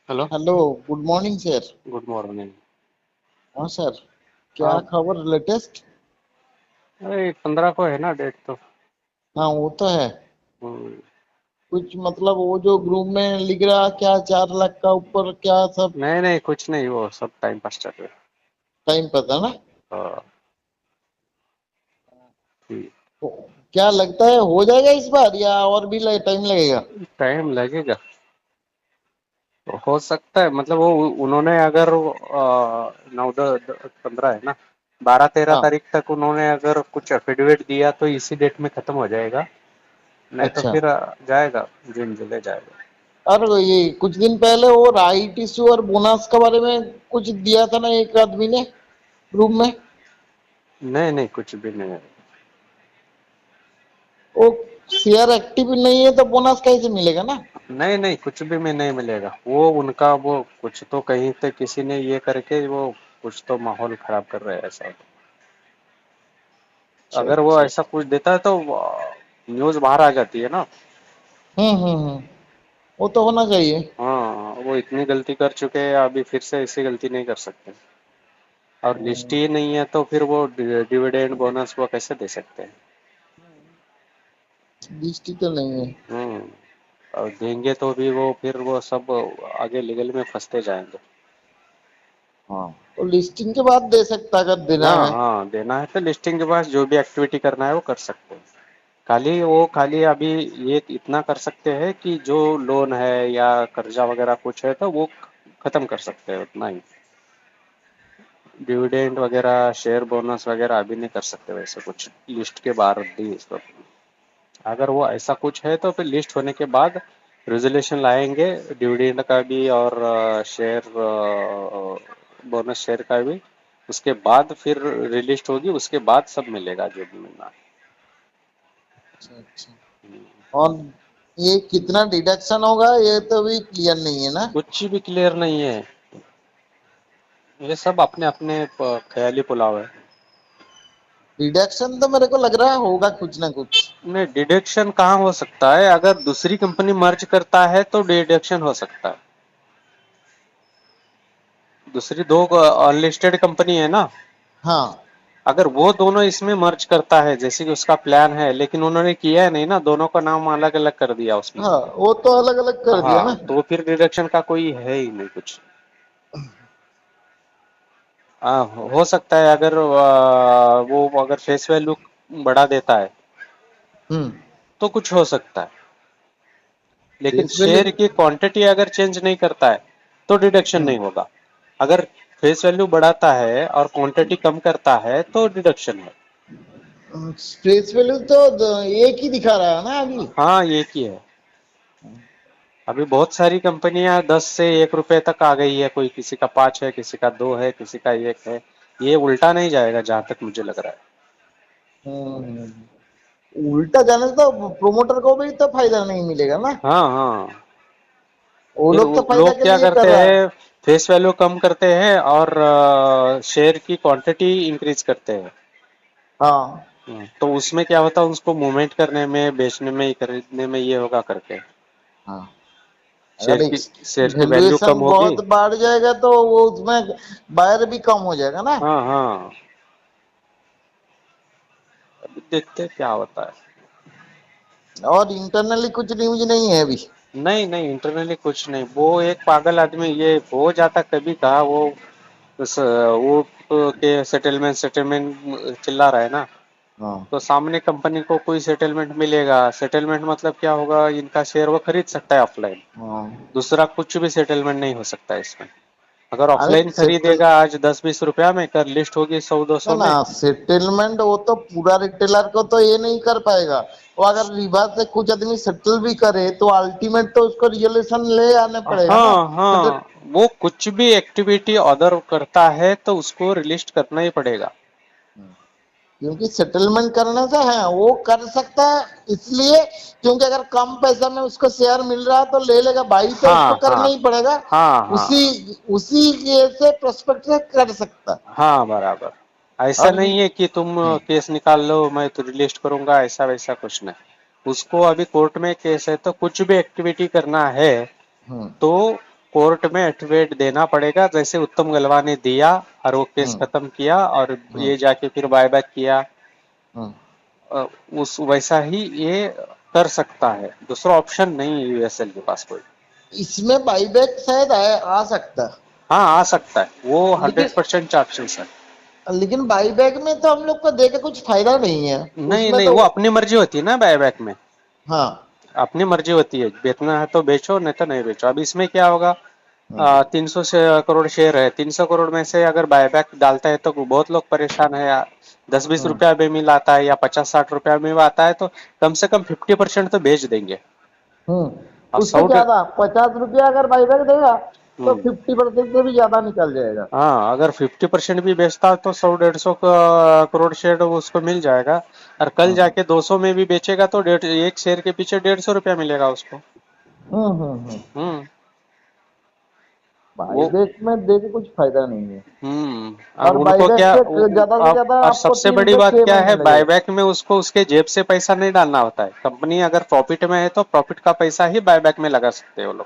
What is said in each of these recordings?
Hello. Hello. Good morning sir. Good morning. हाँ sir, क्या हाँ। खबर लेटेस्ट? अरे 15 को है ना डेट तो। हाँ वो तो है। हम्म, कुछ मतलब वो जो ग्रुप में लिख रहा क्या 4 लाख का ऊपर क्या सब नहीं नहीं कुछ नहीं, वो सब टाइम पास चल रहा टाइम पता ना। है। हाँ, ठीक। तो क्या लगता है हो जाएगा इस बार या और भी टाइम लगेगा? टाइम लगेगा। तो हो सकता है, मतलब वो उन्होंने अगर 9 15 है ना, 12 13 हाँ। तारीख तक उन्होंने अगर कुछ एफिडेविट दिया तो इसी डेट में खत्म हो जाएगा। नहीं तो अच्छा। फिर जाएगा, जून जुलाई जाएगा। और ये कुछ दिन पहले वो राइट इश्यू और बोनस के बारे में कुछ दिया था ना एक आदमी ने ग्रुप में। नहीं नहीं कुछ भी नहीं है। वो शेयर एक्टिव नहीं है तो बोनस कैसे मिलेगा ना? नहीं नहीं कुछ भी में नहीं मिलेगा, वो उनका वो कुछ तो कहीं से किसी ने ये करके वो कुछ तो माहौल खराब कर रहे हैं ऐसा। अच्छा अगर वो अच्छा। ऐसा कुछ देता है तो न्यूज़ बाहर आ जाती है ना। वो तो होना चाहिए। हाँ, वो इतनी गलती कर चुके हैं, अभी फिर से ऐसी गलती नहीं कर सकते। और लिस्ट हम्म, ही नहीं है तो फिर वो डिविडेंड बोनस वो कैसे दे सकते हैं। दृष्टि तो नहीं है। हम्म। और देंगे तो भी वो फिर वो सब आगे लीगल में फंसते जाएंगे। हाँ तो लिस्टिंग के बाद दे सकता अगर देना हाँ है। हाँ, देना है तो लिस्टिंग के पास जो भी एक्टिविटी करना है वो कर सकते हैं। खाली अभी ये इतना कर सकते हैं कि जो लोन है या कर्जा वगैरह कुछ है तो वो खत्म कर सकते हैं, उतना ही। डिविडेंड वगैरह शेयर बोनस वगैरह अभी नहीं कर सकते वैसे कुछ, लिस्ट के बाहर भी इसको। अगर वो ऐसा कुछ है तो फिर लिस्ट होने के बाद रेजोल्यूशन लाएंगे, डिविडेंड का भी और शेयर बोनस शेयर का भी। उसके बाद फिर रिलिस्ट होगी, उसके बाद सब मिलेगा जो भी मिलना है। अच्छा अच्छा। और ये कितना डिडक्शन होगा ये तो भी क्लियर नहीं है ना? कुछ भी क्लियर नहीं है, ये सब अपने अपने ख्याली पुलाव है। डिडक्शन तो मेरे को लग रहा है होगा कुछ ना कुछ। नहीं, डिडक्शन कहाँ हो सकता है, अगर दूसरी कंपनी मर्ज करता है तो डिडक्शन हो सकता है। दूसरी दो अनलिस्टेड कंपनी है ना, हाँ अगर वो दोनों इसमें मर्ज करता है जैसे कि उसका प्लान है, लेकिन उन्होंने किया है नहीं ना, दोनों का नाम अलग अलग कर दिया उसमें। हाँ वो तो अलग अलग कर दिया ना। हाँ, तो फिर डिडक्शन का कोई है ही नहीं कुछ। हाँ, हो सकता है अगर वो अगर फेस वैल्यू बढ़ा देता है हम्म। तो कुछ हो सकता है, लेकिन फेस वैल्यू। शेयर की क्वांटिटी अगर चेंज नहीं करता है तो डिडक्शन नहीं होगा। अगर फेस वैल्यू बढ़ाता है और क्वांटिटी कम करता है तो डिडक्शन है। फेस वैल्यू तो एक ही दिखा रहा है ना अभी। हाँ, ये की है। अभी बहुत सारी कंपनियां 10 से 1 रुपए तक आ गई है, कोई किसी का 5 है, किसी का 2 है, किसी का 1 है। ये उल्टा नहीं जाएगा जहां तक मुझे लग रहा है। उल्टा जाने से तो प्रोमोटर को भी तो फायदा नहीं मिलेगा ना। हाँ हाँ। वो फिर लोग तो वो फायदा लोग के क्या लिए कर करते रहा है। हैं, फेस वैल्यू कम करते हैं और शेयर की क्वांटिटी इंक्रीज करते हैं। हाँ। तो उसमें क्या होता है, उसको मूवमेंट करने में, बेचने में, खरीदने में ये होगा करके। हाँ अगर शेयर की शेयर की वैल्यू वैल्यूएशन कम होगी। बहुत बढ़ जाएगा तो वो उसमें बायर भी कम हो जाएगा ना। हाँ हाँ। अभी देखते हैं क्या होता है। और इंटरनली कुछ न्यूज नहीं है अभी? नहीं नहीं, इंटरनली कुछ नहीं, वो एक पागल आदमी ये हो जाता कभी कहा वो वो के सेटलमेंट सेटलमेंट चिल्ला रहा है ना। हाँ तो सामने कंपनी को कोई सेटलमेंट मिलेगा, सेटलमेंट मतलब क्या होगा, इनका शेयर वो खरीद सकता है ऑफलाइन। हाँ। दूसरा कुछ भी सेटलमेंट नहीं हो सकता इसमें। अगर अरे ऑफलाइन सेटल खरीदेगा आज 10 20 रुपया में, कर लिस्ट होगी 100 दो ना सौ ना में। सेटलमेंट वो तो पूरा रिटेलर को तो ये नहीं कर पाएगा। वो अगर रिवर्स से कुछ आदमी सेटल भी करे तो अल्टीमेट तो उसको रिजोल्यूशन ले आने पड़ेगा ना। हाँ सेटल हाँ, वो कुछ भी एक्टिविटी अदर करता है तो उसको रिलिस्ट करना ही पड़ेगा। क्योंकि सेटलमेंट करने से है वो कर सकता है इसलिए क्योंकि अगर कम पैसा में उसको शेयर मिल रहा है तो ले लेगा भाई तो उसको हाँ करना हाँ ही पड़ेगा। हाँ उसी हाँ उसी ये से प्रोस्पेक्ट से कर सकता है। हाँ, बराबर। ऐसा और नहीं है कि तुम केस निकाल लो मैं तो रिलिस्ट करूंगा, ऐसा वैसा कुछ नहीं। उसको अभी कोर्ट में केस है तो कुछ भी एक्टिविटी करना है हम्म तो कोर्ट में एफिडेविट देना पड़ेगा, जैसे उत्तम गलवा ने दिया और वो केस हम्म खत्म किया और हम्म ये जाके फिर बायबैक किया। हम्म। उस वैसा ही ये कर सकता है, दूसरा ऑप्शन नहीं है यूएसएल के पास कोई। इसमें बाईबैक शायद आ सकता है। हाँ आ सकता है, वो लेकिन 100% चांसेस है। लेकिन बाईबैक में तो हम लोग को दे के कुछ फायदा नहीं है नहीं उसमें नहीं, तो। वो अपनी मर्जी होती है ना बायबैक में, हाँ। अपनी मर्जी होती है, बेचना है तो बेचो नहीं तो नहीं बेचो। अब इसमें क्या होगा, हम्म 300 से करोड़ शेयर है, 300 करोड़ में से अगर बायबैक डालता है तो बहुत लोग परेशान है यार। 10-20 हम्म रुपया में मिल आता है या 50-60 रुपया में आता है तो कम से कम 50% तो बेच देंगे। और उससे 100। ज्यादा 50 रुपया अगर बाईबैक देगा तो हम्म 50% से भी ज्यादा निकल जाएगा। हाँ, अगर 50% भी बेचता है तो 100-150 करोड़ शेयर उसको मिल जाएगा। और कल हम्म जाके 200 में भी बेचेगा तो एक शेयर के पीछे 150 रुपया मिलेगा उसको। हम्म। हम्म वो बाईबैक में दे के कुछ फायदा नहीं है। अब और उनको बाईबैक क्या ज्यादा से ज्यादा और आपको सबसे तीन बड़ी से बात छह क्या महीने है, लगेगा। बायबैक में उसको उसके जेब से पैसा नहीं डालना होता है। कंपनी अगर प्रॉफिट में है तो प्रॉफिट का पैसा ही बायबैक में लगा सकते हैं वो लोग।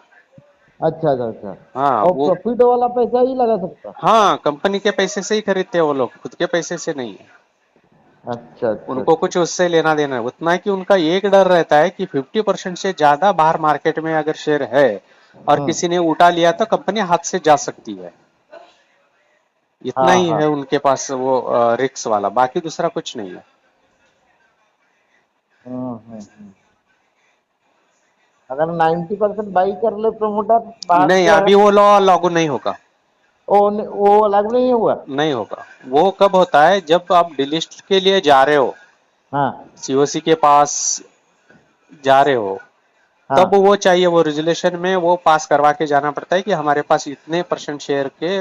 अच्छा अच्छा अच्छा। हाँ और वो, प्रॉफिट वाला पैसा ही लगा सकता। हाँ कंपनी के पैसे से ही खरीदते हैं वो लोग, खुद के पैसे से नहीं है। अच्छा अच्छा उनको अच्छा। कुछ उससे लेना देना है, उतना है कि उनका एक डर रहता है कि 50% से ज्यादा बाहर मार्केट में अगर शेयर है और हम्म। किसी ने उठा लिया तो कंपनी हाथ से जा सकती है। इतना हाँ ही हाँ। है उनके पास वो रिक्स वाला, बाकी दूसरा कुछ नहीं है। हम्म। अगर 90% बाई कर ले प्रमोटर बाहर नहीं, से अभी अगर। वो लॉ लागू नहीं होगा। वो अलग नहीं हुआ। नहीं होगा। वो कब होता है, जब आप डिलिस्ट के लिए जा रहे हो, हाँ सीओसी के पास जा रहे हो, तब हाँ। वो चाहिए, वो रेजुलेशन में वो पास करवा के जाना पड़ता है कि हमारे पास इतने परसेंट शेयर के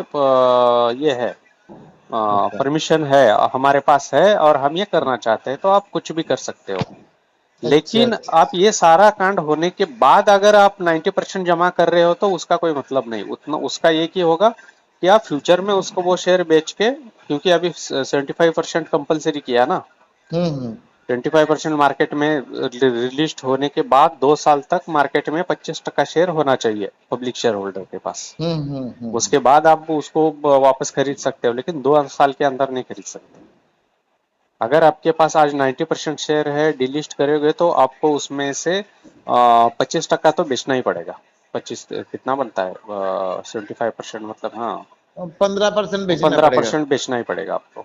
ये है, अच्छा। परमिशन है हमारे पास है और हम ये करना चाहते हैं, तो आप कुछ भी कर सकते हो। अच्छा लेकिन अच्छा। आप ये सारा कांड होने के बाद अगर आप 90% जमा कर रहे हो तो उसका कोई मतलब नहीं, उतना उसका एक ही होगा कि आप फ्यूचर में उसको वो शेयर बेच के, क्योंकि अभी 75% कंपलसरी किया ना। हम्म। 25% मार्केट में रिलिस्ट होने के बाद 2 साल तक मार्केट में 25% शेयर होना चाहिए पब्लिक शेयर होल्डर के पास। हम्म। उसके बाद आप उसको वापस खरीद सकते हो, लेकिन 2 साल के अंदर नहीं खरीद सकते। अगर आपके पास आज 90% शेयर है, डिलिस्ट करोगे तो आपको उसमें से 25% तो बेचना ही पड़ेगा। 25 कितना बनता है, 75% मतलब, हाँ 15% बेचना पंद्रह पड़ेगा। परसेंट बेचना ही पड़ेगा आपको।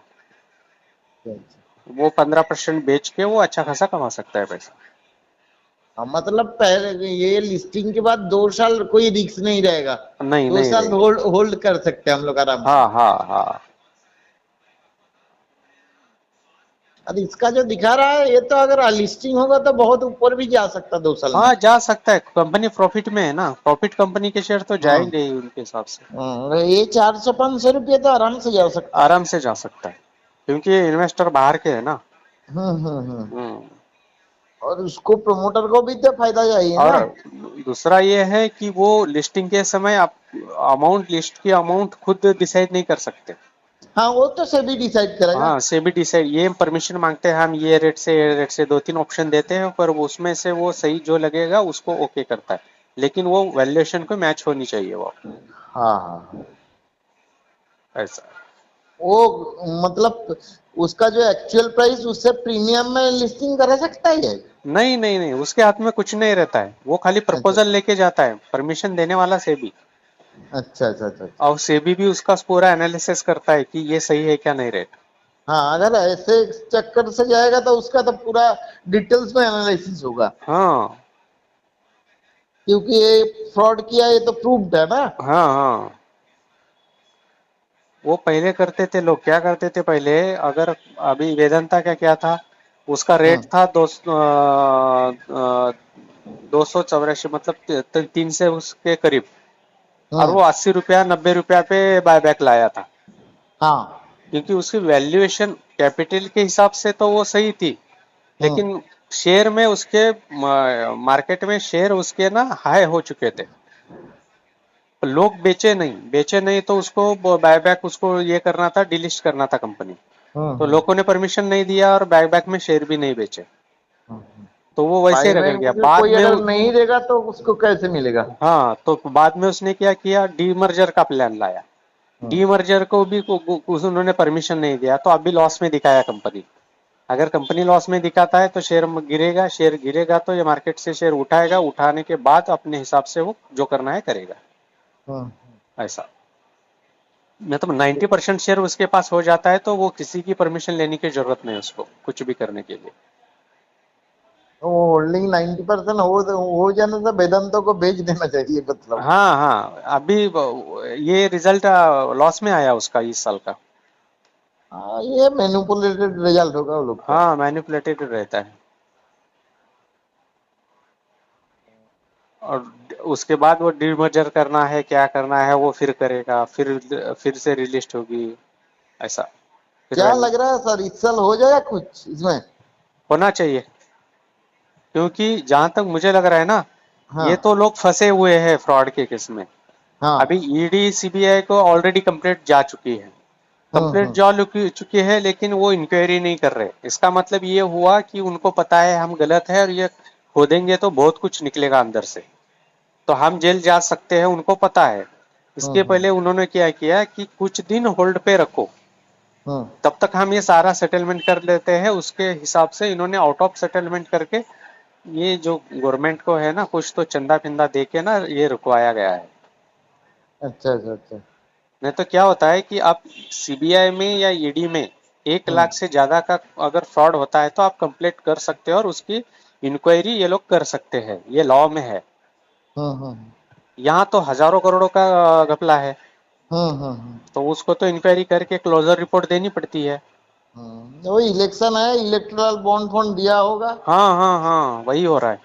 अच्छा। वो 15% बेच के वो अच्छा खासा कमा सकता है पैसा। मतलब पहले ये लिस्टिंग के बाद 2 साल कोई रिस्क नहीं रहेगा। नहीं दो नहीं साल रहेगा। होल्ड होल्ड कर सकते हैं हम लोग आराम से। हाँ हाँ हाँ। और इसका जो दिखा रहा है ये तो अगर लिस्टिंग होगा तो बहुत ऊपर भी जा सकता 2 साल में। हाँ जा सकता है, कंपनी प्रॉफिट में है ना, प्रॉफिट कंपनी के शेयर तो हाँ। जाएंगे ही उनके हिसाब से। ये 400-500 रुपये तो आराम से जा सकता। आराम से जा सकता है, क्योंकि इन्वेस्टर बाहर के है ना। हम्म। हम्म और उसको प्रमोटर को भी तो फायदा चाहिए और ना। दूसरा ये है कि वो लिस्टिंग के समय आप अमाउंट, लिस्ट की अमाउंट खुद डिसाइड नहीं कर सकते। हाँ वो तो सेबी डिसाइड करेगा। हाँ सेबी डिसाइड, ये परमिशन मांगते हैं हम, ये रेट से 2-3 ऑप्शन देते हैं, पर वो उसमें से वो सही जो लगेगा उसको ओके करता है, लेकिन वो वैल्यूएशन को मैच होनी चाहिए वो, हाँ हाँ। ऐसा। वो मतलब उसका जो एक्चुअल प्राइस उससे प्रीमियम में लिस्टिंग करा सकता है। नहीं नहीं नहीं, उसके हाथ में कुछ नहीं रहता है, वो खाली अच्छा प्रपोजल लेके जाता है, परमिशन देने वाला सेबी। अच्छा अच्छा अच्छा अच्छा। और सेबी भी उसका पूरा एनालिसिस करता है कि ये सही है क्या नहीं रेट। हाँ अगर ऐसे चक्कर से जाएगा तो उसका तो पूरा डिटेल्स में एनालिसिस होगा। हाँ क्योंकि ये फ्रॉड किया ये तो प्रूव्ड है ना। हाँ हाँ। वो पहले करते थे लोग, क्या करते थे पहले, अगर अभी वेदांता का क्या था, उसका रेट हम्म था 284, मतलब 300 उसके करीब, और वो हम्म। 80 रुपया 90 रुपया पे बायबैक लाया था, हाँ। क्योंकि उसकी वैल्यूएशन कैपिटल के हिसाब से तो वो सही थी, हम्म लेकिन शेयर में उसके मार्केट में शेयर उसके ना हाई हो चुके थे, लोग बेचे नहीं तो उसको बायबैक उसको ये करना था, डिलिस्ट करना था कंपनी। तो हम्म। लोगों ने परमिशन नहीं दिया और बायबैक में शेयर भी नहीं बेचे। तो वो वैसे ही रह बैंक गया। में बाद कोई में अगर नहीं देगा तो उसको कैसे मिलेगा? हाँ, तो बाद में उसने क्या किया, डीमर्जर का प्लान लाया। हम्म डीमर्जर को भी उन्होंने परमिशन नहीं दिया, तो अभी लॉस में दिखाया कंपनी। अगर कंपनी लॉस में दिखाता है तो शेयर गिरेगा तो ये मार्केट से शेयर उठाएगा, उठाने के बाद अपने हिसाब से वो जो करना है करेगा। हम्म। ऐसा मतलब 90% शेयर उसके पास हो जाता है तो वो किसी की परमिशन लेने की जरूरत नहीं उसको कुछ भी करने के लिए। तो होल्डिंग 90% हो जाने से वेदांतों को बेच देना चाहिए मतलब। हाँ हाँ, अभी ये रिजल्ट लॉस में आया उसका इस साल का। हाँ, ये मैनिपुलेटेड रिजल्ट होगा वो लोग का। हाँ, मैनिपुलेटेड रहता है। और उसके बाद वो डीमर्जर करना है, क्या करना है वो फिर करेगा, फिर से रिलिस्ट होगी। ऐसा फिर क्या वैल्यू लग रहा है सर, इस साल हो जाएगा कुछ इसमें? होना चाहिए, क्योंकि जहां तक मुझे लग रहा है ना, ये हाँ तो लोग फंसे हुए हैं फ्रॉड के केस में। अभी हाँ। ईडी सीबीआई को ऑलरेडी कंप्लेंट जा चुकी है, कंप्लेंट हम्म। जा चुकी है, लेकिन वो इंक्वायरी नहीं कर रहे। इसका मतलब ये हुआ कि उनको पता है हम गलत है और ये खोदेंगे तो बहुत कुछ निकलेगा अंदर से, तो हम जेल जा सकते हैं, उनको पता है। इसके हम्म। पहले उन्होंने क्या किया कि कुछ दिन होल्ड पे रखो, हम्म। तब तक हम ये सारा सेटलमेंट कर लेते हैं। उसके हिसाब से इन्होंने आउट ऑफ सेटलमेंट करके ये जो गवर्नमेंट को है ना, कुछ तो चंदा फिंदा दे के ना ये रुकवाया गया है। अच्छा अच्छा अच्छा। नहीं तो क्या होता है कि आप सीबीआई में या ईडी में 1 लाख हम्म से ज्यादा का अगर फ्रॉड होता है तो आप कंप्लेंट कर सकते हो और उसकी इंक्वायरी ये लोग कर सकते हैं, ये लॉ में है। हम्म। यहाँ तो हजारों करोड़ों का घपला है, हम्म। तो उसको तो इंक्वायरी करके क्लोजर रिपोर्ट देनी पड़ती है। वो इलेक्शन है, इलेक्टोरल बॉन्ड फंड दिया होगा। हाँ हाँ हाँ, वही हो रहा है।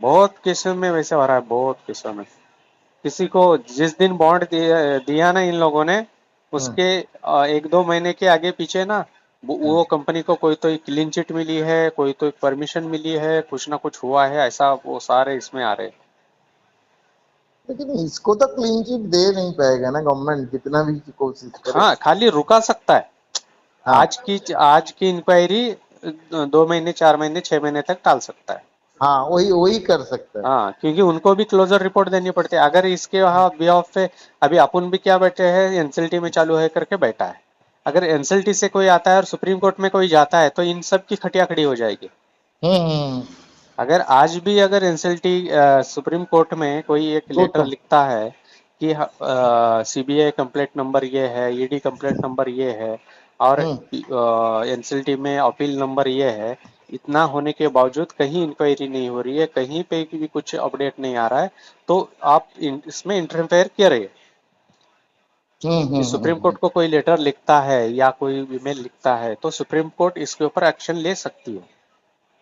बहुत केसों में वैसे हो रहा है, बहुत केसों में। किसी को जिस दिन बॉन्ड दिया ना इन लोगों ने, हम्म। उसके 1-2 महीने के आगे पीछे ना वो कंपनी को कोई तो क्लीन चिट मिली है, कोई तो परमिशन मिली है, कुछ ना कुछ हुआ है ऐसा, वो सारे इसमें आ रहे हैं। लेकिन इसको तो क्लीन चिट दे नहीं पाएगा ना गवर्नमेंट, कितना भी कोशिश करे। हाँ, खाली रुका सकता है। हाँ आज की इंक्वायरी 2 महीने, 4 महीने, 6 महीने तक टाल सकता है। हाँ, वही वही कर सकता है। हाँ, क्योंकि उनको भी क्लोजर रिपोर्ट देनी पड़ती है। अगर इसके बिहाफ पे अभी अपन भी क्या बैठे हैं, एनसीएलटी में चालू है करके बैठा है। अगर एनसीएलटी से कोई आता है और सुप्रीम कोर्ट में कोई जाता है तो इन सब की खटिया खड़ी हो जाएगी। हम्म। अगर आज भी अगर एनसीएलटी सुप्रीम कोर्ट में कोई एक तो लेटर लिखता है कि सीबीआई कंप्लेंट नंबर ये है, ईडी कंप्लेंट नंबर ये है, और हम्म एनसीएलटी में अपील नंबर ये है, इतना होने के बावजूद कहीं इंक्वायरी नहीं हो रही है, कहीं पे भी कुछ अपडेट नहीं आ रहा है, तो आप इसमें इंटरफेयर करिए। कि सुप्रीम कोर्ट को कोई लेटर लिखता है या कोई ईमेल लिखता है तो सुप्रीम कोर्ट इसके ऊपर एक्शन ले सकती है,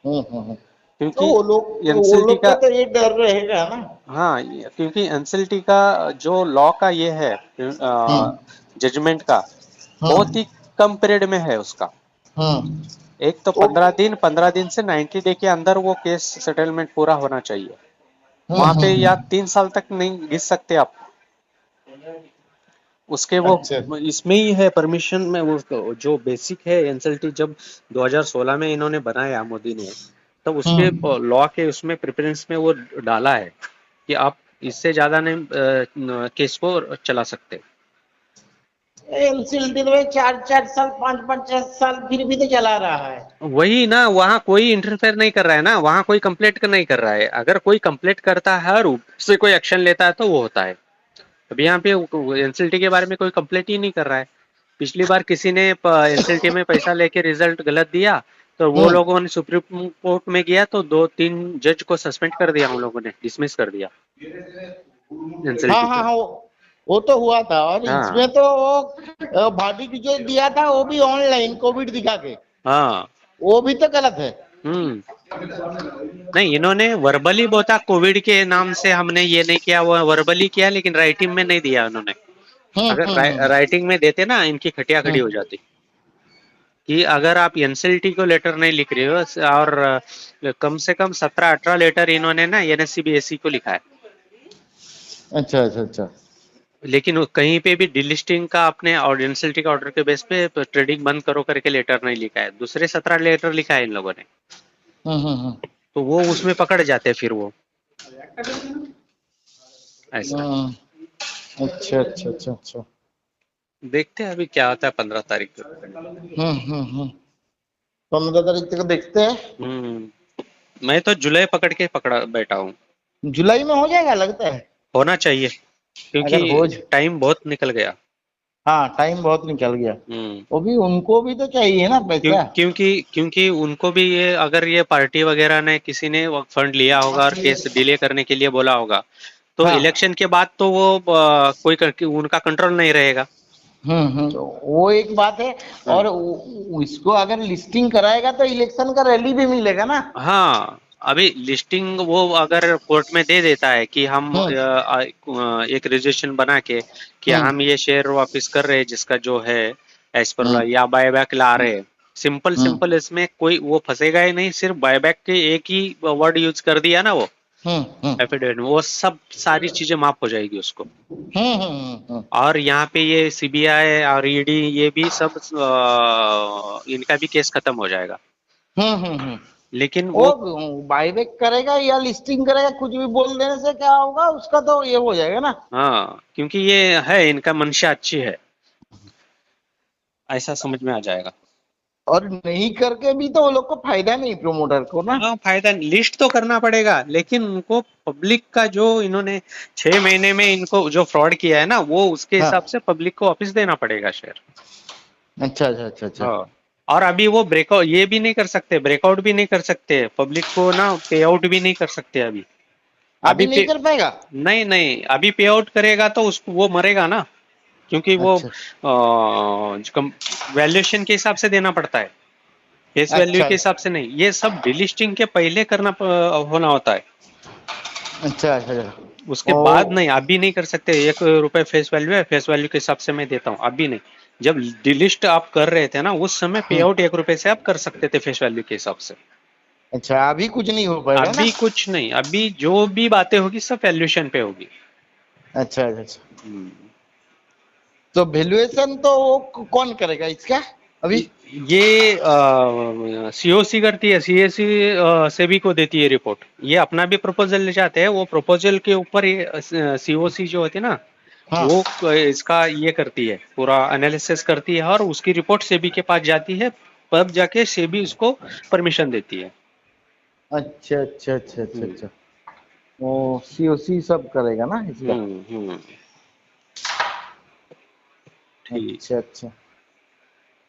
तो क्योंकि वो एनसीएलटी लोग का का तो ये डर रहेगा ना। हाँ, क्योंकि एनसीएलटी का जो लॉ का ये है हम्म जजमेंट का, बहुत हम्म ही कम पीरियड में है उसका। हम्म। एक तो ओ 15 दिन से 90 डे के अंदर वो केस सेटलमेंट पूरा होना चाहिए। वहां पे या हम्म। 3 साल तक नहीं घिस सकते आप उसके। वो अच्छा। इसमें ही है परमिशन में, वो जो बेसिक है एनसीएलटी जब 2016 में इन्होंने बनाया मोदी ने, तब उसके हम्म। लॉ के उसमें प्रेफरेंस में वो डाला है कि आप इससे ज्यादा नहीं केस को चला सकते। एनसीएलटी में 4 4 साल 5 5 साल फिर भी तो चला रहा है। वही ना, वहाँ कोई इंटरफेयर नहीं कर रहा है ना, वहाँ कोई कंप्लेंट नहीं कर रहा है। अगर कोई कंप्लेंट करता है और उससे कोई एक्शन लेता है तो वो होता है। अभी यहाँ पे एनसीएलटी के बारे में कोई कंप्लेंट ही नहीं कर रहा है। पिछली बार किसी ने एनसीएलटी में पैसा लेके रिजल्ट गलत दिया, तो वो हम्म। लोगों ने सुप्रीम कोर्ट में गया तो 2-3 जज को सस्पेंड कर दिया, उन लोगों ने डिसमिस कर दिया हाँ एनसीएलटी हाँ को। हाँ, वो तो हुआ था। और हाँ इसमें तो वो भाभी की जो दिया था वो भी ऑनलाइन कोविड दिखा के, हाँ। वो भी तो गलत है। हम्म। नहीं, इन्होंने वर्बली बोला कोविड के नाम से हमने ये नहीं किया, वो वर्बली किया लेकिन राइटिंग में नहीं दिया उन्होंने। अगर हम्म। राइटिंग में देते ना, इनकी खटिया खड़ी हो हम्म। जाती। कि अगर आप एनसीएलटी को लेटर नहीं लिख रहे हो और कम से कम 17-18 लेटर इन्होंने ना एनएससी बीएससी को लिखा है, अच्छा अच्छा अच्छा। लेकिन कहीं पे भी डिलिस्टिंग का अपने और एनसीएलटी का ऑर्डर के बेस पे ट्रेडिंग बंद करो करके लेटर नहीं लिखा है। दूसरे 17 लेटर लिखा है इन लोगों ने। हम्म हम्म हम्म तो वो उसमें पकड़ जाते हैं फिर वो ऐसा। अच्छा अच्छा अच्छा अच्छा। देखते हैं अभी क्या होता है 15 तारीख को। 15 तारीख तक देखते हैं। मैं तो जुलाई पकड़ के पकड़ा बैठा हूँ। जुलाई में हो जाएगा लगता है। होना चाहिए, क्योंकि अगर हो टाइम बहुत निकल गया। हाँ टाइम बहुत निकल गया। हम्म वो भी उनको भी तो चाहिए ना पैसा। क्योंकि उनको भी ये, अगर ये पार्टी वगैरह ने किसी ने फंड लिया होगा और केस डिले करने के लिए बोला होगा, तो हाँ। इलेक्शन के बाद तो वो उनका कंट्रोल नहीं रहेगा। वो एक बात है। हम्म, और इसको अगर लिस्टिंग कराएगा तो इलेक्शन का रैली भी मिलेगा ना। हाँ, अभी लिस्टिंग वो अगर कोर्ट में दे देता है कि हम हम्म एक रेजोल्यूशन बना के कि हम्म हम ये शेयर वापस कर रहे हैं जिसका जो है एज पर हम्म या बायबैक ला रहे हैं, सिंपल हम्म सिंपल, इसमें कोई वो फंसेगा ही नहीं, सिर्फ बायबैक के एक ही वर्ड यूज कर दिया ना वो हम्म एफिडेविट में, वो सब सारी चीजें माफ हो जाएगी उसको। हम्म हम्म हम्म और यहाँ पे ये सीबीआई और ईडी ये भी सब इनका भी केस खत्म हो जाएगा। हम्म। लेकिन वो, वो बाईबैक करेगा या लिस्टिंग करेगा कुछ भी बोल देने से क्या होगा उसका तो ये हो जाएगा ना। हाँ, क्योंकि ये है इनका मंशा अच्छी है, ऐसा समझ में आ जाएगा। और नहीं करके भी तो वो लोग को फायदा नहीं प्रमोटर को ना। हाँ, फायदा नहीं, लिस्ट तो करना पड़ेगा, लेकिन उनको पब्लिक का जो इन्होंने 6 महीने में इनको जो फ्रॉड किया है ना, वो उसके हिसाब हाँ से पब्लिक को वापस देना पड़ेगा शेयर। अच्छा अच्छा अच्छा अच्छा। हाँ, और अभी वो ब्रेकआउट ये भी नहीं कर सकते, ब्रेकआउट भी नहीं कर सकते, पब्लिक को ना पे आउट भी नहीं कर सकते अभी। अभी अभी नहीं पे कर पाएगा। नहीं नहीं, अभी पे आउट करेगा तो उसको वो मरेगा ना, क्योंकि वो अच्छा वैल्यूएशन के हिसाब से देना पड़ता है, फेस वैल्यू अच्छा के हिसाब से नहीं, ये सब डिलिस्टिंग के पहले करना होना होता है, अच्छा अच्छा अच्छा। उसके ओ बाद नहीं, अभी नहीं कर सकते। 1 रुपए फेस वैल्यू है, फेस वैल्यू के हिसाब से मैं देता हूँ, अभी नहीं। जब डिलिस्ट आप कर रहे थे ना, उस समय पे हम्म, आउट 1 रुपए से आप कर सकते थे फेस वैल्यू के हिसाब से। अच्छा अभी कुछ नहीं हो पाएगा ना। अभी कुछ नहीं, अभी जो भी बातें होगी सब वैल्यूएशन पे होगी। अच्छा अच्छा अच्छा। हम्म। तो वैल्यूएशन तो वो कौन करेगा इसका अभी। ये सीओसी करती है, सीएसी सेबी को देती है रिपोर्ट, ये अपना भी प्रपोजल ले जाते हैं, वो प्रपोजल के ऊपर ये सीओसी जो होती है ना, हाँ वो इसका ये करती है, पूरा एनालिसिस करती है और उसकी रिपोर्ट सेबी के पास जाती है, तब जाके सेबी उसको परमिशन देती है। अच्छा अच्छा अच्छा अच्छा हम्म अच्छा। वो सीओसी सब करेगा ना इसका। हम्म। ठीक। अच्छा अच्छा।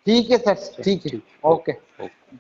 ठीक है सर ठीक है। ठीक। ओके। Okay okay.